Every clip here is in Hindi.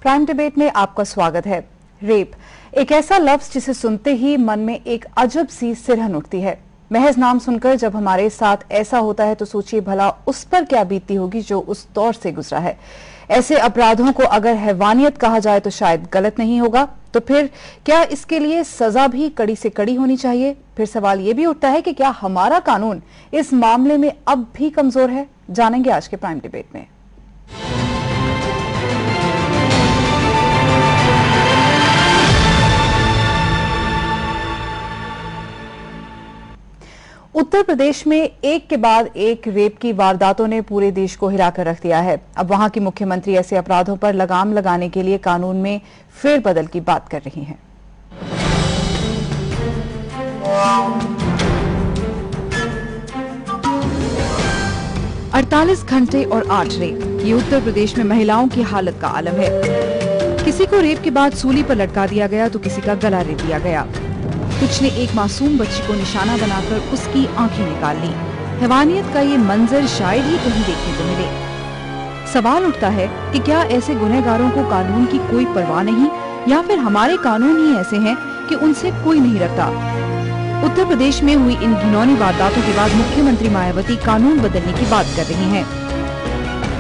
प्राइम डिबेट में आपका स्वागत है। रेप एक ऐसा लफ्ज जिसे सुनते ही मन में एक अजब सी सिरहन उठती है। महज नाम सुनकर जब हमारे साथ ऐसा होता है तो सोचिए भला उस पर क्या बीतती होगी जो उस दौर से गुजरा है। ऐसे अपराधों को अगर हैवानियत कहा जाए तो शायद गलत नहीं होगा। तो फिर क्या इसके लिए सजा भी कड़ी से कड़ी होनी चाहिए? फिर सवाल ये भी उठता है कि क्या हमारा कानून इस मामले में अब भी कमजोर है? जानेंगे आज के प्राइम डिबेट में। उत्तर प्रदेश में एक के बाद एक रेप की वारदातों ने पूरे देश को हिलाकर रख दिया है। अब वहां की मुख्यमंत्री ऐसे अपराधों पर लगाम लगाने के लिए कानून में फेरबदल की बात कर रही हैं। अड़तालीस घंटे और 8 रेप, ये उत्तर प्रदेश में महिलाओं की हालत का आलम है। किसी को रेप के बाद सूली पर लटका दिया गया तो किसी का गला रेत दिया गया। कुछ ने एक मासूम बच्ची को निशाना बनाकर उसकी आंखें निकाल ली। हैवानियत का ये मंजर शायद ही कहीं देखने को मिले। सवाल उठता है कि क्या ऐसे गुनहगारों को कानून की कोई परवाह नहीं, या फिर हमारे कानून ही ऐसे हैं कि उनसे कोई नहीं डरता। उत्तर प्रदेश में हुई इन घिनौनी वारदातों के बाद मुख्यमंत्री मायावती कानून बदलने की बात कर रही हैं।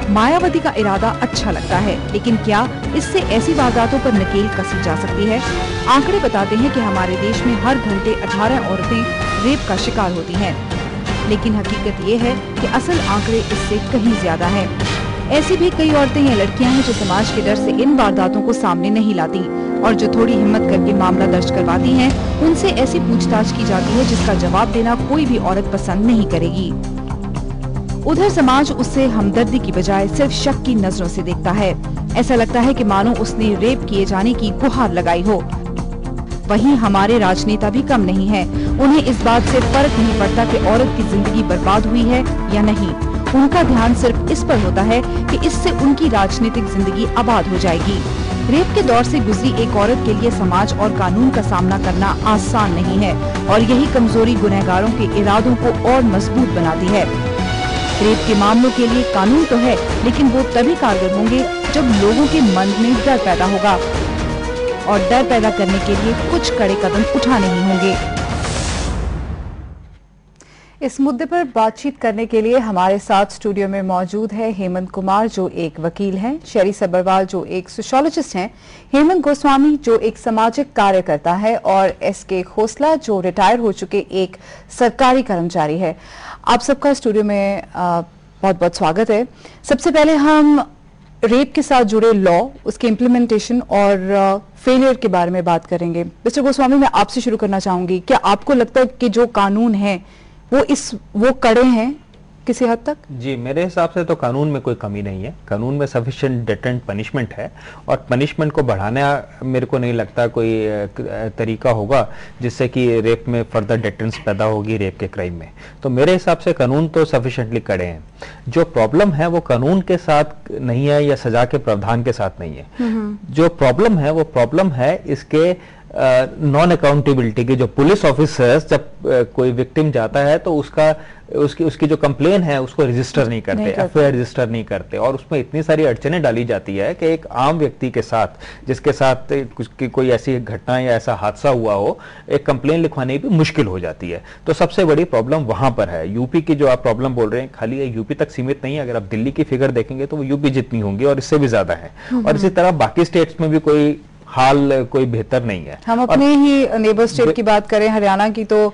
मायावती का इरादा अच्छा लगता है, लेकिन क्या इससे ऐसी वारदातों पर नकेल कसी जा सकती है? आंकड़े बताते हैं कि हमारे देश में हर घंटे 18 औरतें रेप का शिकार होती हैं, लेकिन हकीकत ये है कि असल आंकड़े इससे कहीं ज्यादा हैं। ऐसी भी कई औरतें या लड़कियां हैं जो समाज के डर से इन वारदातों को सामने नहीं लाती, और जो थोड़ी हिम्मत करके मामला दर्ज करवाती हैं, उनसे ऐसी पूछताछ की जाती है जिसका जवाब देना कोई भी औरत पसंद नहीं करेगी। उधर समाज उससे हमदर्दी की बजाय सिर्फ शक की नजरों से देखता है। ऐसा लगता है कि मानो उसने रेप किए जाने की गुहार लगाई हो। वहीं हमारे राजनेता भी कम नहीं हैं। उन्हें इस बात से फर्क नहीं पड़ता कि औरत की जिंदगी बर्बाद हुई है या नहीं। उनका ध्यान सिर्फ इस पर होता है कि इससे उनकी राजनीतिक जिंदगी आबाद हो जाएगी। रेप के दौर से गुजरी एक औरत के लिए समाज और कानून का सामना करना आसान नहीं है, और यही कमजोरी गुनहगारों के इरादों को और मजबूत बनाती है। रेप के मामलों के लिए कानून तो है, लेकिन वो तभी कारगर होंगे जब लोगों के मन में डर पैदा होगा, और डर पैदा करने के लिए कुछ कड़े कदम उठाने ही होंगे। इस मुद्दे पर बातचीत करने के लिए हमारे साथ स्टूडियो में मौजूद है हेमंत कुमार, जो एक वकील हैं, शेरी सब्बरवाल, जो एक सोशियोलॉजिस्ट हैं, हेमंत गोस्वामी, जो एक सामाजिक कार्यकर्ता है, और एसके खोसला, जो रिटायर हो चुके एक सरकारी कर्मचारी है। आप सबका स्टूडियो में बहुत बहुत स्वागत है। सबसे पहले हम रेप के साथ जुड़े लॉ, उसके इम्प्लीमेंटेशन और फेलियर के बारे में बात करेंगे। मिस्टर गोस्वामी, मैं आपसे शुरू करना चाहूंगी। क्या आपको लगता है कि जो कानून है वो कड़े हैं किसी हद तक? जी, मेरे हिसाब से तो कानून में कोई कमी नहीं है। कानून में सफिशिएंट डेटेंट पनिशमेंट है, और पनिशमेंट को बढ़ाना मेरे को नहीं लगता कोई तरीका होगा जिससे कि रेप में फर्दर डेटेंस पैदा होगी रेप के क्राइम में। तो मेरे हिसाब से कानून तो सफिशिएंटली कड़े हैं। जो प्रॉब्लम है वो कानून के साथ नहीं है या सजा के प्रावधान के साथ नहीं है। जो प्रॉब्लम है वो प्रॉब्लम है इसके नॉन अकाउंटेबिलिटी की। जो पुलिस ऑफिसर्स जब कोई विक्टिम जाता है तो उसकी जो कंप्लेन है उसको रजिस्टर नहीं करते, एफआईआर रजिस्टर नहीं करते, और उसमें इतनी सारी अड़चनें डाली जाती है कि एक आम व्यक्ति के साथ, जिसके साथ कोई ऐसी घटना या ऐसा हादसा हुआ हो, एक कंप्लेन लिखवाने भी मुश्किल हो जाती है। तो सबसे बड़ी प्रॉब्लम वहां पर है। यूपी की जो आप प्रॉब्लम बोल रहे हैं, खाली यूपी तक सीमित नहीं है। अगर आप दिल्ली की फिगर देखेंगे तो वो यूपी जितनी होंगी और इससे भी ज्यादा है। और इसी तरह बाकी स्टेट्स में भी कोई हाल कोई बेहतर नहीं है। हम अपने ही नेबर स्टेट की बात करें, हरियाणा की, तो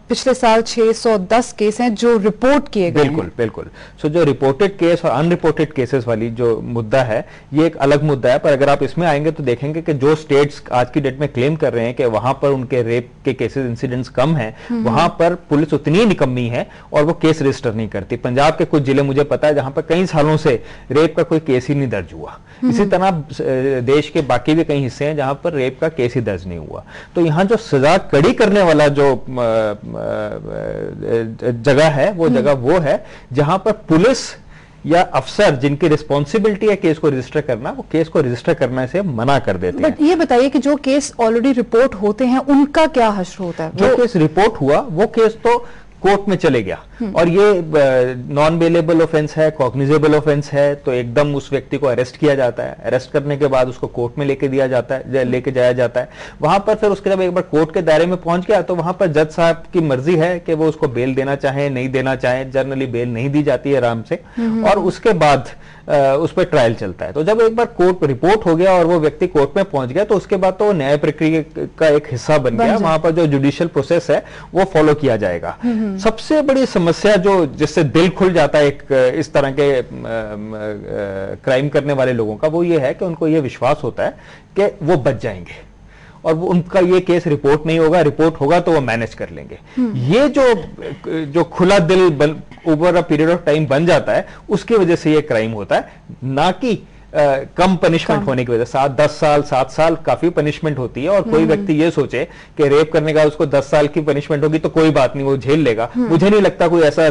पिछले साल 610 केस हैं जो रिपोर्ट किए गए। बिल्कुल। सो जो रिपोर्टेड केस और अनरिपोर्टेड केसेस वाली जो मुद्दा है, ये एक अलग मुद्दा है। पर अगर आप इसमें आएंगे तो देखेंगे कि जो स्टेट्स आज की डेट में क्लेम कर रहे हैं कि वहां पर उनके रेप के केसेस इंसिडेंट्स कम हैं, वहां पर पुलिस उतनी ही निकम्मी है और वो केस रजिस्टर नहीं करती। पंजाब के कुछ जिले मुझे पता है जहां पर कई सालों से रेप का कोई केस ही नहीं दर्ज हुआ। इसी तरह देश के बाकी भी कई हिस्से हैं जहां पर रेप का केस ही दर्ज नहीं हुआ। तो यहाँ जो सजा कड़ी करने वाला जो जगह है, वो जगह वो है जहां पर पुलिस या अफसर जिनकी रिस्पॉन्सिबिलिटी है केस को रजिस्टर करना, वो केस को रजिस्टर करने से मना कर देते हैं। ये बताइए कि जो केस ऑलरेडी रिपोर्ट होते हैं उनका क्या हश्र होता है? जो केस रिपोर्ट हुआ वो केस तो कोर्ट में चले गया और ये नॉन बेलेबल ऑफेंस है, कॉग्निजेबल ऑफेंस है, तो एकदम उस व्यक्ति को अरेस्ट किया जाता है। अरेस्ट करने के बाद उसको कोर्ट में लेके जाया जाता है। वहां पर फिर उसके जब एक बार कोर्ट के दायरे में पहुंच गया तो वहां पर जज साहब की मर्जी है कि वो उसको बेल देना चाहे नहीं देना चाहे। जनरली बेल नहीं दी जाती है आराम से, और उसके बाद उस पर ट्रायल चलता है। तो जब एक बार कोर्ट रिपोर्ट हो गया और वो व्यक्ति कोर्ट में पहुंच गया तो उसके बाद तो न्याय प्रक्रिया का एक हिस्सा बन गया। वहां पर जो जुडिशियल प्रोसेस है वो फॉलो किया जाएगा। सबसे बड़ी समस्या जो जिससे दिल खुल जाता है एक इस तरह के क्राइम करने वाले लोगों का, वो ये है कि उनको ये विश्वास होता है कि वो बच जाएंगे और वो उनका ये केस रिपोर्ट नहीं होगा, रिपोर्ट होगा तो वो मैनेज कर लेंगे। ये जो खुला दिल over a period of time बन जाता है, उसकी वजह से ये क्राइम होता है, ना कि कम पनिशमेंट होने की वजह से। 10 साल 7 साल काफी पनिशमेंट होती है, और कोई व्यक्ति ये सोचे कि रेप करने का उसको 10 साल की पनिशमेंट होगी तो कोई बात नहीं, वो झेल लेगा। मुझे नहीं लगता कोई ऐसा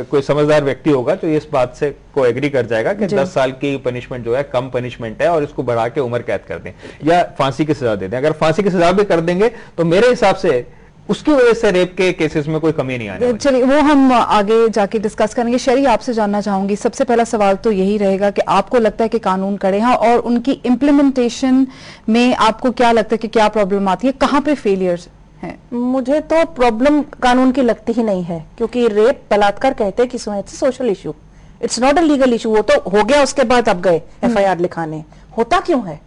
कोई समझदार व्यक्ति होगा जो इस बात से को एग्री कर जाएगा कि 10 साल की पनिशमेंट जो है कम पनिशमेंट है और इसको बढ़ा के उम्र कैद कर दें या फांसी की सजा दे दें। अगर फांसी की सजा भी कर देंगे तो मेरे हिसाब से उसकी वजह से रेप के केसेस में कोई कमी नहीं आने वाली। चलिए वो हम आगे जाके डिस्कस करेंगे। शेरी, आपसे जानना चाहूंगी, सबसे पहला सवाल तो यही रहेगा कि आपको लगता है कि कानून कड़े हैं और उनकी इम्प्लीमेंटेशन में आपको क्या लगता है कि क्या प्रॉब्लम आती है, कहाँ पे फेलियर्स हैं? मुझे तो प्रॉब्लम कानून की लगती ही नहीं है, क्योंकि रेप बलात्कार कहते हैं किसी it's social issue, it's not a legal issue. वो तो हो गया, उसके बाद अब गए FIR लिखाने, होता क्यों है?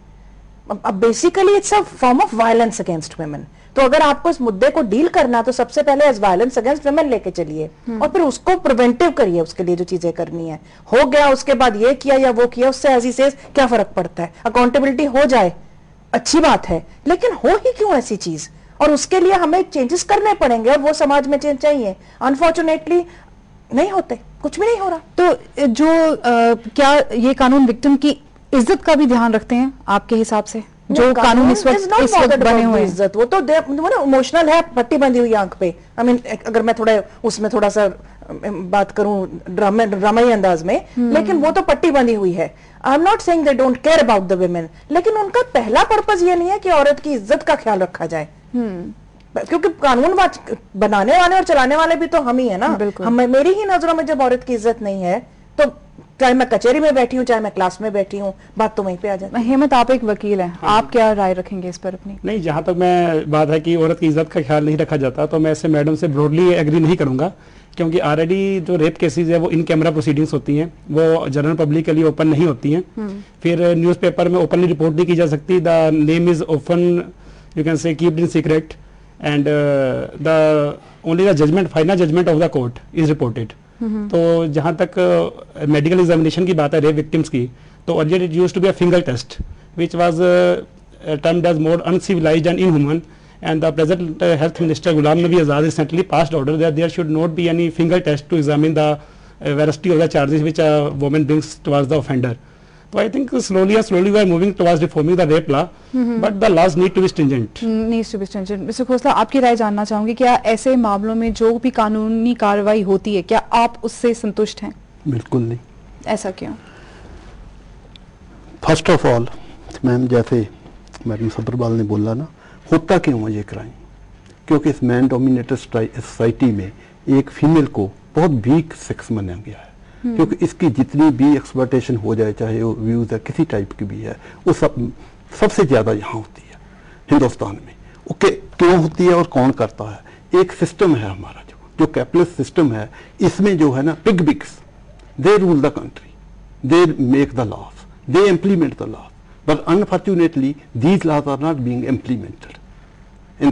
अब basically it's a form of violence against women. तो अगर आपको इस मुद्दे को डील करना तो सबसे पहले एज वायलेंस अगेंस्ट वुमेन लेके चलिए और फिर उसको प्रिवेंटिव करिए। उसके लिए जो चीजें करनी है, हो गया उसके बाद ये किया या वो किया, उससे ऐसी से क्या फर्क पड़ता है? अकाउंटेबिलिटी हो जाए, अच्छी बात है, लेकिन हो ही क्यों ऐसी चीज? और उसके लिए हमें चेंजेस करने पड़ेंगे और वो समाज में चेंज चाहिए। अनफॉर्चुनेटली नहीं होते, कुछ भी नहीं हो रहा। तो जो क्या ये कानून विक्टिम की इज्जत का भी ध्यान रखते हैं आपके हिसाब से? जो कानून इस वक्त बने हुए हैं, इज्जत वो तो इमोशनल है, पट्टी बंधी हुई आंख पे। आई मीन अगर मैं उसमें थोड़ा सा बात करूं ड्रामाई अंदाज में, लेकिन वो तो पट्टी बंधी हुई है। I am not saying they don't care about the women, लेकिन उनका पहला पर्पस ये नहीं है कि औरत की इज्जत का ख्याल रखा जाए। क्योंकि कानून बनाने वाले और चलाने वाले भी तो हम ही है ना। मेरी ही नजरों में जब औरत की इज्जत नहीं है तो चाहे मैं कचहरी में बैठी हूँ चाहे मैं क्लास में बैठी हूँ, बात तो वहीं पे आ जाती है। हेमंत, आप एक वकील हैं, आप क्या राय रखेंगे इस पर अपनी? नहीं, जहां तक मैं बात है कि औरत की इज्जत का ख्याल नहीं रखा जाता, तो मैं ऐसे मैडम से ब्रॉडली एग्री नहीं करूंगा, क्योंकि ऑलरेडी जो रेप केसेस है वो इन कैमरा प्रोसीडिंग्स होती हैं, वो जनरल पब्लिक के लिए ओपन नहीं होती हैं। फिर न्यूज़पेपर में ओपनली रिपोर्ट नहीं की जा सकती। The name is open, you can say kept in secret, and the only the judgement, final judgement of the court is reported. तो जहां तक मेडिकल एग्जामिनेशन की बात है रेप विक्टिम्स की, तो earlier it used to be a finger test which was termed as more uncivilized and inhuman, and the present health minister Ghulam Nabi Azad recently passed order that there should not be any finger test to examine the veracity of the charges which a woman brings towards the offender. So I think slowly we are moving towards reforming the rape law, but the laws need to be stringent. Needs to be stringent. Mr. Khosla, आपकी राय जानना चाहूंगी, क्या ऐसे मामलों में जो भी कानूनी कार्रवाई होती है क्या आप उससे संतुष्ट हैं? बिल्कुल नहीं। ऐसा क्यों? फर्स्ट ऑफ ऑल मैम, जैसे मैडम सब्रवाल ने बोला ना, होता क्यों है ये क्राइम? क्योंकि इस मैन डोमिनेटेड सोसाइटी में एक फीमेल को बहुत वीक सेक्स माना गया है, क्योंकि इसकी जितनी भी एक्सप्लॉयटेशन हो जाए, चाहे वो व्यूज है किसी टाइप की भी है, वो सबसे ज्यादा यहाँ होती है हिंदुस्तान में। ओके, क्यों होती है और कौन करता है? एक सिस्टम है हमारा जो कैपिटलिस्ट सिस्टम है, इसमें जो है ना bigwigs, they rule the country, they make the laws, they implement the laws, but unfortunately these laws are not being implemented in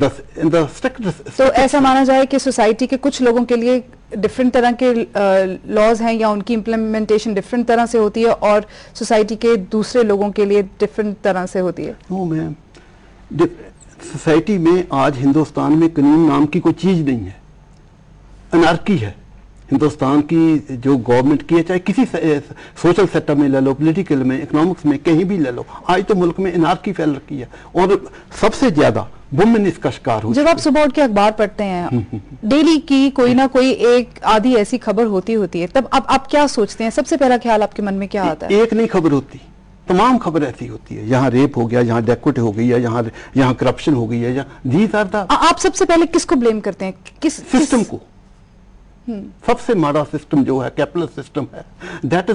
the strictest। तो ऐसा माना जाए कि सोसाइटी के कुछ लोगों के लिए डिफरेंट तरह के लॉज हैं या उनकी इम्प्लीमेंटेशन डिफरेंट तरह से होती है और सोसाइटी के दूसरे लोगों के लिए डिफरेंट तरह से होती है? नो मैम, सोसाइटी में आज हिंदुस्तान में कानून नाम की कोई चीज नहीं है, अनार्की है। हिंदुस्तान की जो गवर्नमेंट की है, चाहे किसी सोशल सेक्टर में ले लो, पॉलिटिकल में, इकोनॉमिक्स में, कहीं भी ले लो, आज तो मुल्क में अनार्की फैल रखी है और सबसे ज्यादा वुमेन इसका शिकार हो। जब आप सुबह उठ के अखबार पढ़ते हैं, डेली की कोई ना कोई एक आधी ऐसी खबर होती है, तब आप क्या सोचते हैं? सबसे पहला ख्याल आपके मन में क्या आता है? एक नहीं खबर होती, तमाम खबर ऐसी होती है। यहाँ रेप हो गया, यहाँ डेक्विट हो गई है, यहाँ करप्शन हो गई है, दीज आर द। आप सबसे पहले किसको ब्लेम करते हैं? किस सिस्टम को? सबसे माड़ा सिस्टम जो है कैपिटलिस्ट सिस्टम है, दैट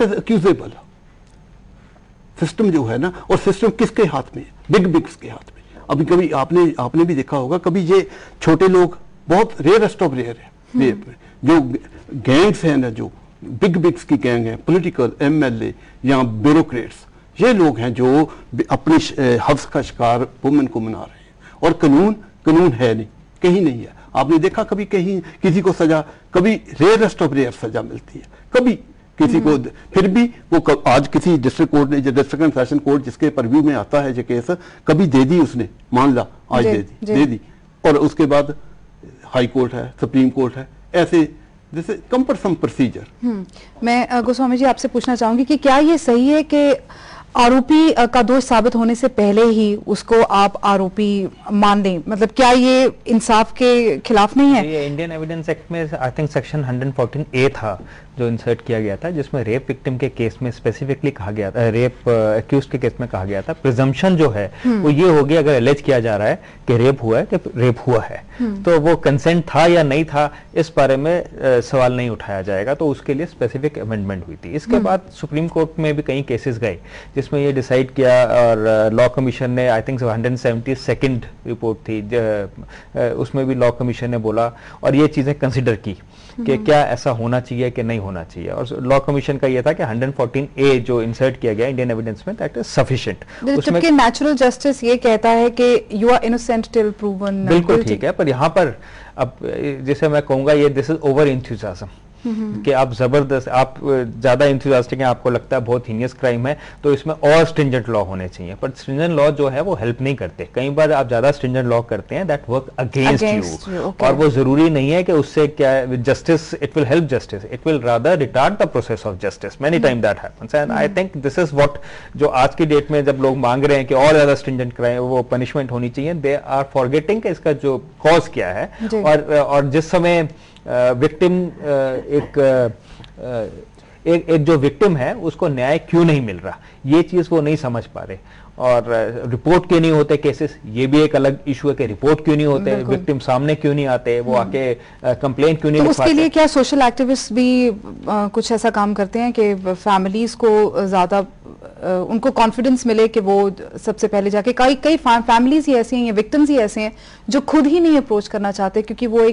इज अक्यूजेबल सिस्टम जो है ना। और सिस्टम किसके हाथ में है? बिग बिग्स के हाथ में। अभी कभी आपने भी देखा होगा, कभी ये छोटे लोग बहुत रेयरेस्ट ऑफ रेयर है, जो गैंग्स हैं ना, जो बिग बिग्स की गैंग है, पॉलिटिकल एमएलए या ब्यूरोक्रेट्स, ये लोग हैं जो अपने हफ्स का शिकार वुमेन को मना रहे हैं। और कानून है नहीं, कहीं नहीं है। आपने देखा कभी कहीं किसी को सजा, कभी रेयरेस्ट ऑफ रेयर सजा मिलती है, कभी किसी को, फिर भी वो आज किसी डिस्ट्रिक्ट कोर्ट ने, डिस्ट्रिक्ट एंड सेशन कोर्ट जिसके परव्यू में आता है ये केस, कभी दे दी उसने, मान ला आज दे दी, और उसके बाद हाई कोर्ट है, सुप्रीम कोर्ट है, ऐसे जैसे कम्परसम प्रोसीजर। मैं गोस्वामी जी आपसे पूछना चाहूंगी कि क्या ये सही है कि आरोपी का दोष साबित होने से पहले ही उसको आप आरोपी मान दें? मतलब क्या ये इंसाफ के खिलाफ नहीं है? ये इंडियन एविडेंस एक्ट में आई थिंक सेक्शन 114A था जो इंसर्ट किया गया था, जिसमें रेप विक्टिम के केस में स्पेसिफिकली कहा गया था, रेप एक्यूज के केस में कहा गया था, प्रिजम्पशन जो है वो ये होगी अगर एलेज किया जा रहा है कि रेप हुआ है, कि रेप हुआ है, तो वो कंसेंट था या नहीं था इस बारे में सवाल नहीं उठाया जाएगा। तो उसके लिए स्पेसिफिक अमेंडमेंट हुई थी। इसके बाद सुप्रीम कोर्ट में भी कई केसेस गए जिसमें ये डिसाइड किया, और लॉ कमीशन ने आई थिंक 172nd रिपोर्ट थी, उसमें भी लॉ कमीशन ने बोला और ये चीजें कंसिडर की कि क्या ऐसा होना चाहिए कि नहीं होना चाहिए। और लॉ कमीशन का ये था कि 114A जो इंसर्ट किया गया इंडियन एविडेंस में, दैट इज सफिशिएंट। जबकि नेचुरल जस्टिस ये कहता है कि you are innocent till proven. बिल्कुल ठीक है, पर यहाँ पर अब जैसे मैं कहूंगा ये दिस इज ओवर एंथुसियाज्म कि आप जबरदस्त, आप ज्यादा इंथुसियास्टिक हैं, आपको लगता है बहुत हीनियस क्राइम है तो इसमें और स्ट्रिंजेंट लॉ होने चाहिए, पर स्ट्रिंजेंट लॉ जो है वो हेल्प नहीं करते। कई बार आप ज्यादा स्ट्रिंजेंट लॉ करते हैं दैट वर्क अगेंस्ट यू, और वो जरूरी नहीं है कि उससे क्या justice, it will help justice, it will rather retard the process of justice. Many time that happens and I think this is what जो आज की डेट में जब लोग मांग रहे हैं कि और ज्यादा स्ट्रिंजेंट क्राइम वो पनिशमेंट होनी चाहिए, दे आर फॉरगेटिंग कि इसका जो कॉज क्या है। और जिस समय विक्टिम एक जो विक्टिम है उसको न्याय क्यों नहीं मिल रहा, ये चीज वो नहीं समझ पा रहे। और रिपोर्ट क्यों नहीं होते केसेस, ये भी एक अलग इशू है कि रिपोर्ट क्यों नहीं होते, विक्टिम सामने क्यों नहीं आते, वो आके कंप्लेंट क्यों नहीं लिखवाते। उसके लिए क्या सोशल एक्टिविस्ट भी कुछ ऐसा काम करते हैं कि फैमिलीज को ज्यादा उनको कॉन्फिडेंस मिले कि वो सबसे पहले जाके, कई फैमिलीज ही ऐसी हैं या विक्टिम्स ही ऐसे हैं जो खुद ही नहीं अप्रोच करना चाहते क्योंकि वो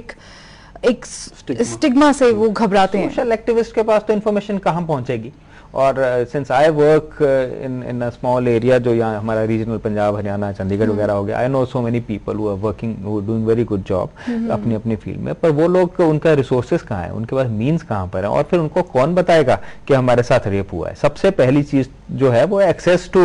एक स्टिग्मा से वो घबराते हैं। सोशल एक्टिविस्ट के पास तो इन्फॉर्मेशन कहाँ पहुंचेगी? और since I work in a small area जो यहाँ हमारा रीजनल पंजाब, हरियाणा, चंडीगढ़ वगैरह हो गया, I know so many people who are working, who doing very good job अपनी अपनी फील्ड में, पर वो लोग, उनका रिसोर्सेज कहाँ है, उनके पास मीन्स कहाँ पर है, और फिर उनको कौन बताएगा कि हमारे साथ रेप हुआ है? सबसे पहली चीज जो है वो एक्सेस टू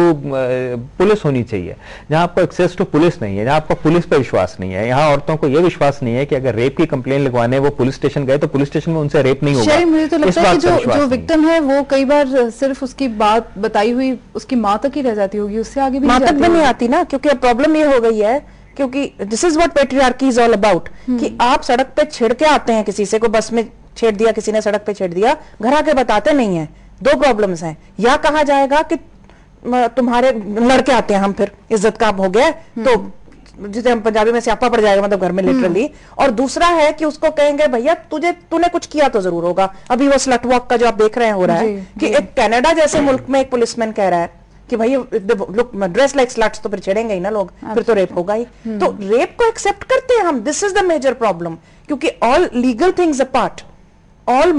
पुलिस होनी चाहिए। जहाँ आपको एक्सेस टू पुलिस नहीं है, जहाँ आपको पुलिस पर विश्वास नहीं है, यहाँ औरतों को यह विश्वास नहीं है कि अगर रेप की कंप्लेन लगवाने वो पुलिस स्टेशन गए तो पुलिस स्टेशन में उनसे रेप नहीं होगा। मुझे तो लगता है कि जो विक्टिम है वो कई बार सिर्फ उसकी बात बताई हुई उसकी माँ तक ही रह जाती होगी, उससे आगे भी माँ तक भी नहीं आती ना, क्योंकि अब प्रॉब्लम ये हो गई है, क्योंकि this is what patriarchy is all about, कि आप सड़क पे छेड़ के आते हैं किसी से, को बस में छेड़ दिया, किसी ने सड़क पे छेड़ दिया, घर आके बताते नहीं है। दो प्रॉब्लम्स हैं, या कहा जाएगा कि तुम्हारे लड़के आते हैं, हम फिर इज्जत का हो गया तो जिसे हम पंजाबी में स्यापा पड़ जाएगा, मतलब घर में लिटरली। और दूसरा है कि उसको कहेंगे भैया तूने कुछ किया तो जरूर होगा। अभी वो स्लट वॉक का जो आप देख रहे हैं हो रहा है कि एक कनाडा जैसे मुल्क में एक पुलिसमैन कह रहा है कि भाई लुक ड्रेस लाइक स्लट्स, तो फिर छेड़ेंगे ही ना लोग, फिर तो रेप होगा ही। तो रेप को एक्सेप्ट करते हैं हम, this is the major problem, क्योंकि all legal things apart, all